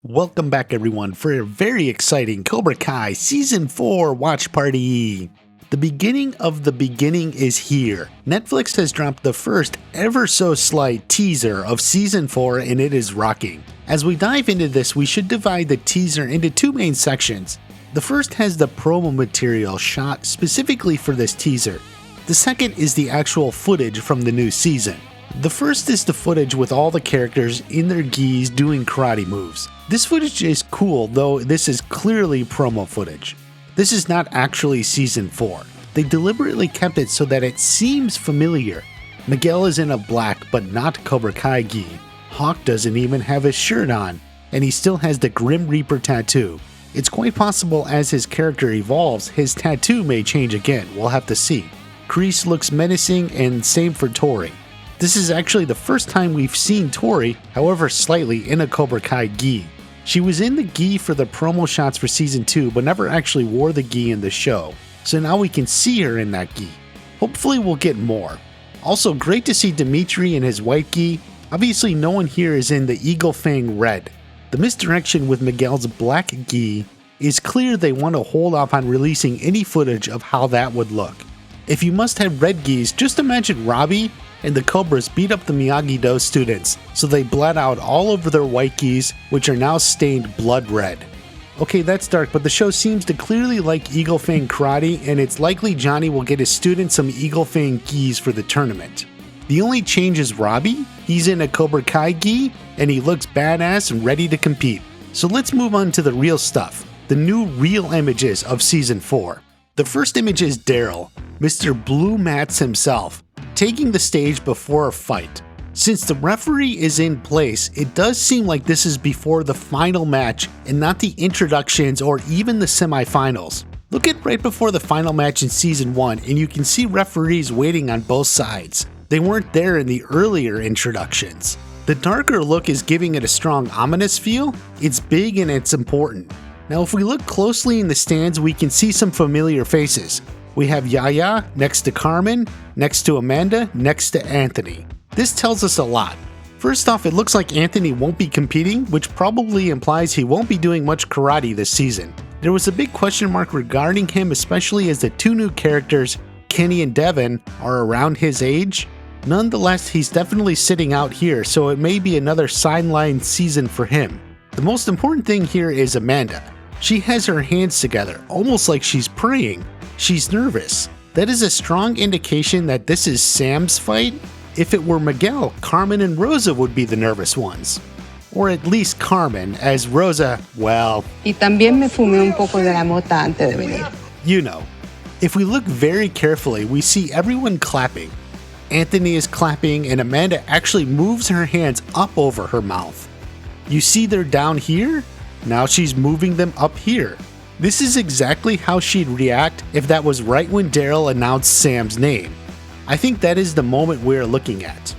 Welcome back everyone for a very exciting Cobra Kai Season 4 watch party. The beginning of the beginning is here. Netflix has dropped the first ever so slight teaser of Season 4 and it is rocking. As we dive into this, we should divide the teaser into two main sections. The first has the promo material shot specifically for this teaser. The second is the actual footage from the new season. The first is the footage with all the characters in their gis doing karate moves. This footage is cool, though this is clearly promo footage. This is not actually Season 4. They deliberately kept it so that it seems familiar. Miguel is in a black but not Cobra Kai gi. Hawk doesn't even have his shirt on, and he still has the Grim Reaper tattoo. It's quite possible as his character evolves, his tattoo may change again, we'll have to see. Kreese looks menacing, and same for Tori. This is actually the first time we've seen Tori, however slightly, in a Cobra Kai gi. She was in the gi for the promo shots for Season 2 but never actually wore the gi in the show, so now we can see her in that gi. Hopefully we'll get more. Also great to see Dimitri in his white gi. Obviously no one here is in the Eagle Fang red. The misdirection with Miguel's black gi is clear they want to hold off on releasing any footage of how that would look. If you must have red gis, just imagine Robbie and the Cobras beat up the Miyagi-Do students, so they bled out all over their white gis, which are now stained blood red. Okay, that's dark, but the show seems to clearly like Eagle Fang karate, and it's likely Johnny will get his students some Eagle Fang gis for the tournament. The only change is Robbie. He's in a Cobra Kai gi, and he looks badass and ready to compete. So let's move on to the real stuff, the new real images of Season 4. The first image is Daryl, Mr. Blue Mats himself, taking the stage before a fight. Since the referee is in place, it does seem like this is before the final match and not the introductions or even the semifinals. Look at right before the final match in Season 1 and you can see referees waiting on both sides. They weren't there in the earlier introductions. The darker look is giving it a strong ominous feel. It's big and it's important. Now if we look closely in the stands, we can see some familiar faces. We have Yaya next to Carmen, next to Amanda, next to Anthony. This tells us a lot. First off, it looks like Anthony won't be competing, which probably implies he won't be doing much karate this season. There was a big question mark regarding him, especially as the two new characters, Kenny and Devin, are around his age. Nonetheless, he's definitely sitting out here, so it may be another sideline season for him. The most important thing here is Amanda. She has her hands together, almost like she's praying. She's nervous. That is a strong indication that this is Sam's fight. If it were Miguel, Carmen and Rosa would be the nervous ones. Or at least Carmen, as Rosa, well... Y también me fumé un poco de la mota antes de venir. You know. If we look very carefully, we see everyone clapping. Anthony is clapping and Amanda actually moves her hands up over her mouth. You see they're down here? Now she's moving them up here. This is exactly how she'd react if that was right when Daryl announced Sam's name. I think that is the moment we're looking at.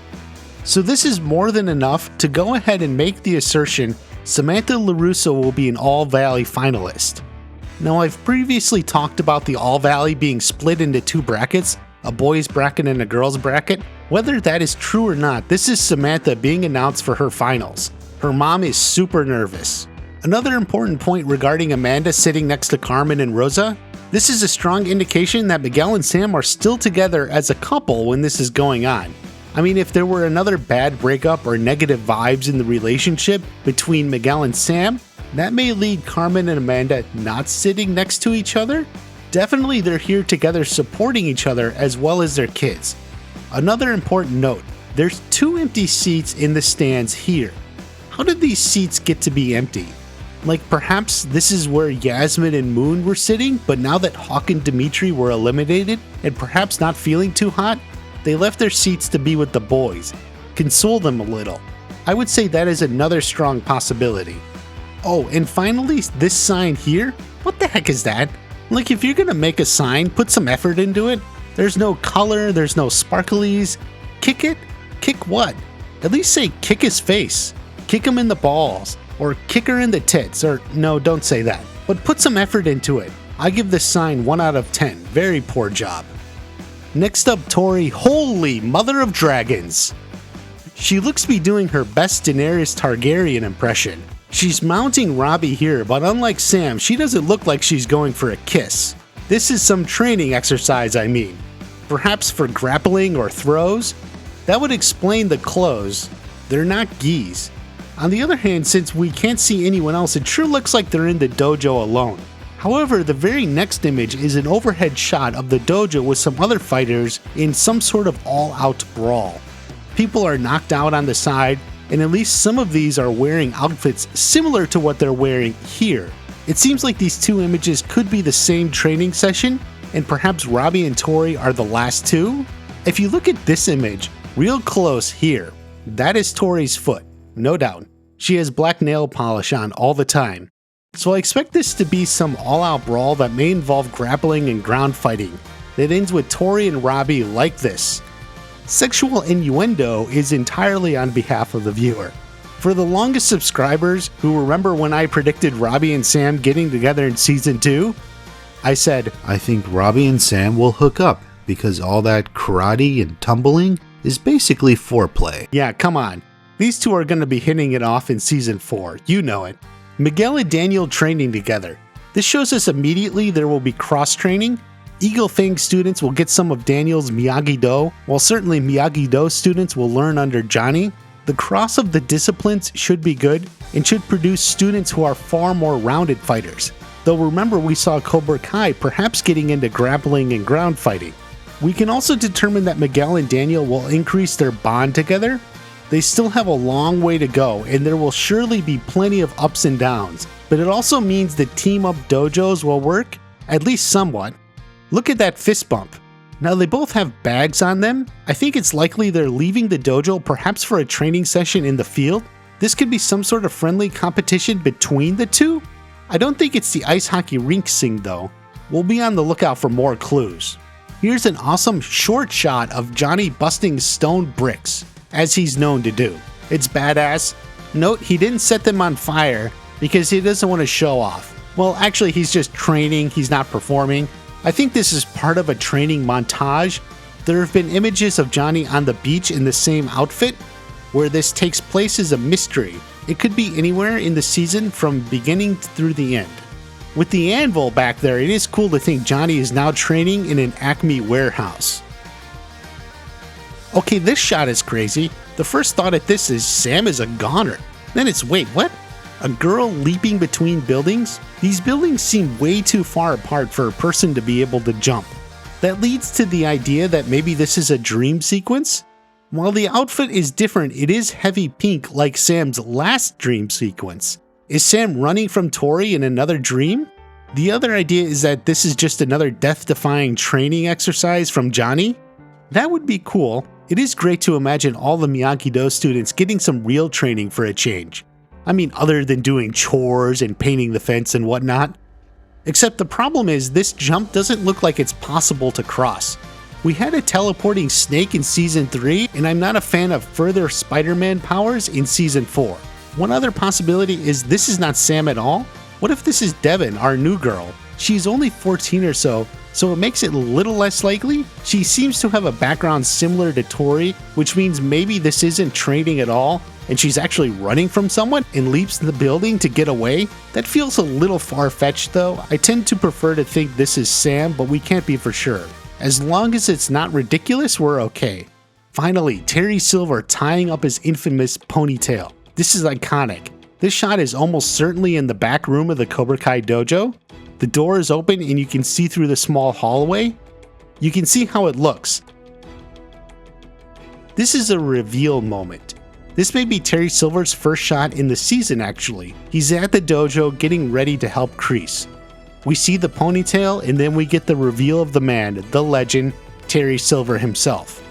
So this is more than enough to go ahead and make the assertion Samantha LaRusso will be an All-Valley finalist. Now I've previously talked about the All-Valley being split into two brackets, a boys bracket and a girls bracket. Whether that is true or not, this is Samantha being announced for her finals. Her mom is super nervous. Another important point regarding Amanda sitting next to Carmen and Rosa, this is a strong indication that Miguel and Sam are still together as a couple when this is going on. I mean, if there were another bad breakup or negative vibes in the relationship between Miguel and Sam, that may lead Carmen and Amanda not sitting next to each other. Definitely they're here together supporting each other as well as their kids. Another important note, there's 2 empty seats in the stands here. How did these seats get to be empty? Like perhaps this is where Yasmin and Moon were sitting, but now that Hawk and Dimitri were eliminated and perhaps not feeling too hot, they left their seats to be with the boys. Console them a little. I would say that is another strong possibility. Oh, and finally, this sign here? What the heck is that? Like if you're gonna make a sign, put some effort into it. There's no color, there's no sparklies. Kick it? Kick what? At least say kick his face. Kick him in the balls. Or kick her in the tits, or no, don't say that. But put some effort into it. I give this sign 1 out of 10. Very poor job. Next up, Tori. Holy mother of dragons. She looks to be doing her best Daenerys Targaryen impression. She's mounting Robbie here, but unlike Sam, she doesn't look like she's going for a kiss. This is some training exercise, I mean. Perhaps for grappling or throws? That would explain the clothes. They're not gis. On the other hand, since we can't see anyone else, it sure looks like they're in the dojo alone. However, the very next image is an overhead shot of the dojo with some other fighters in some sort of all-out brawl. People are knocked out on the side, and at least some of these are wearing outfits similar to what they're wearing here. It seems like these two images could be the same training session, and perhaps Robbie and Tori are the last two? If you look at this image, real close here, that is Tori's foot, no doubt. She has black nail polish on all the time. So I expect this to be some all-out brawl that may involve grappling and ground fighting, that ends with Tori and Robbie like this. Sexual innuendo is entirely on behalf of the viewer. For the longest subscribers who remember when I predicted Robbie and Sam getting together in Season 2, I said, I think Robbie and Sam will hook up because all that karate and tumbling is basically foreplay. Yeah, come on. These two are going to be hitting it off in Season 4, you know it. Miguel and Daniel training together. This shows us immediately there will be cross-training. Eagle Fang students will get some of Daniel's Miyagi-Do, while certainly Miyagi-Do students will learn under Johnny. The cross of the disciplines should be good, and should produce students who are far more rounded fighters. Though remember we saw Cobra Kai perhaps getting into grappling and ground fighting. We can also determine that Miguel and Daniel will increase their bond together. They still have a long way to go, and there will surely be plenty of ups and downs, but it also means that team-up dojos will work, at least somewhat. Look at that fist bump. Now they both have bags on them. I think it's likely they're leaving the dojo perhaps for a training session in the field. This could be some sort of friendly competition between the two. I don't think it's the ice hockey rink scene though. We'll be on the lookout for more clues. Here's an awesome short shot of Johnny busting stone bricks, as he's known to do. It's badass. Note he didn't set them on fire because he doesn't want to show off. Well, actually he's just training, he's not performing. I think this is part of a training montage. There have been images of Johnny on the beach in the same outfit. Where this takes place is a mystery. It could be anywhere in the season from beginning through the end. With the anvil back there, it is cool to think Johnny is now training in an Acme warehouse. Okay, this shot is crazy. The first thought at this is Sam is a goner. Then it's wait, what? A girl leaping between buildings? These buildings seem way too far apart for a person to be able to jump. That leads to the idea that maybe this is a dream sequence? While the outfit is different, it is heavy pink like Sam's last dream sequence. Is Sam running from Tori in another dream? The other idea is that this is just another death-defying training exercise from Johnny? That would be cool. It is great to imagine all the Miyagi-Do students getting some real training for a change. I mean, other than doing chores and painting the fence and whatnot. Except the problem is this jump doesn't look like it's possible to cross. We had a teleporting snake in Season 3, and I'm not a fan of further Spider-Man powers in Season 4. One other possibility is this is not Sam at all. What if this is Devin, our new girl? She's only 14 or so it makes it a little less likely. She seems to have a background similar to Tori, which means maybe this isn't training at all, and she's actually running from someone and leaps the building to get away. That feels a little far-fetched though. I tend to prefer to think this is Sam, but we can't be for sure. As long as it's not ridiculous, we're okay. Finally, Terry Silver tying up his infamous ponytail. This is iconic. This shot is almost certainly in the back room of the Cobra Kai dojo. The door is open and you can see through the small hallway. You can see how it looks. This is a reveal moment. This may be Terry Silver's first shot in the season actually. He's at the dojo getting ready to help Kreese. We see the ponytail and then we get the reveal of the man, the legend, Terry Silver himself.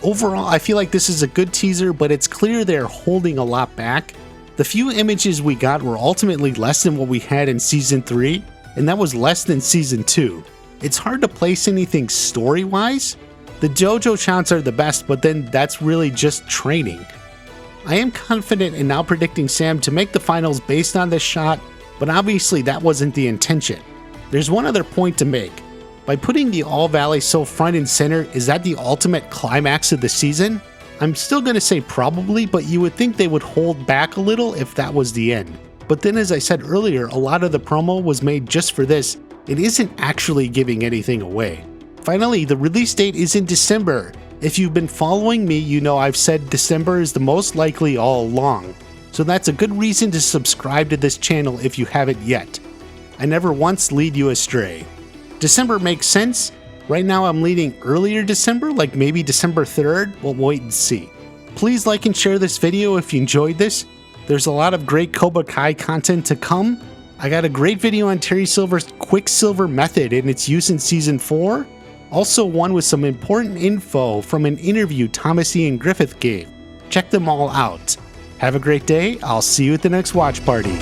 Overall, I feel like this is a good teaser, but it's clear they're holding a lot back. The few images we got were ultimately less than what we had in Season 3, and that was less than Season 2. It's hard to place anything story-wise. The dojo shots are the best, but then that's really just training. I am confident in now predicting Sam to make the finals based on this shot, but obviously that wasn't the intention. There's one other point to make. By putting the All Valley so front and center, is that the ultimate climax of the season? I'm still going to say probably, but you would think they would hold back a little if that was the end. But then, as I said earlier, a lot of the promo was made just for this. It isn't actually giving anything away. Finally, the release date is in December. If you've been following me, you know I've said December is the most likely all along. So that's a good reason to subscribe to this channel if you haven't yet. I never once lead you astray. December makes sense. Right now I'm leading earlier December, like maybe December 3rd. We'll wait and see. Please like and share this video if you enjoyed this. There's a lot of great Cobra Kai content to come. I got a great video on Terry Silver's Quicksilver method and its use in Season 4. Also one with some important info from an interview Thomas Ian Griffith gave. Check them all out. Have a great day. I'll see you at the next watch party.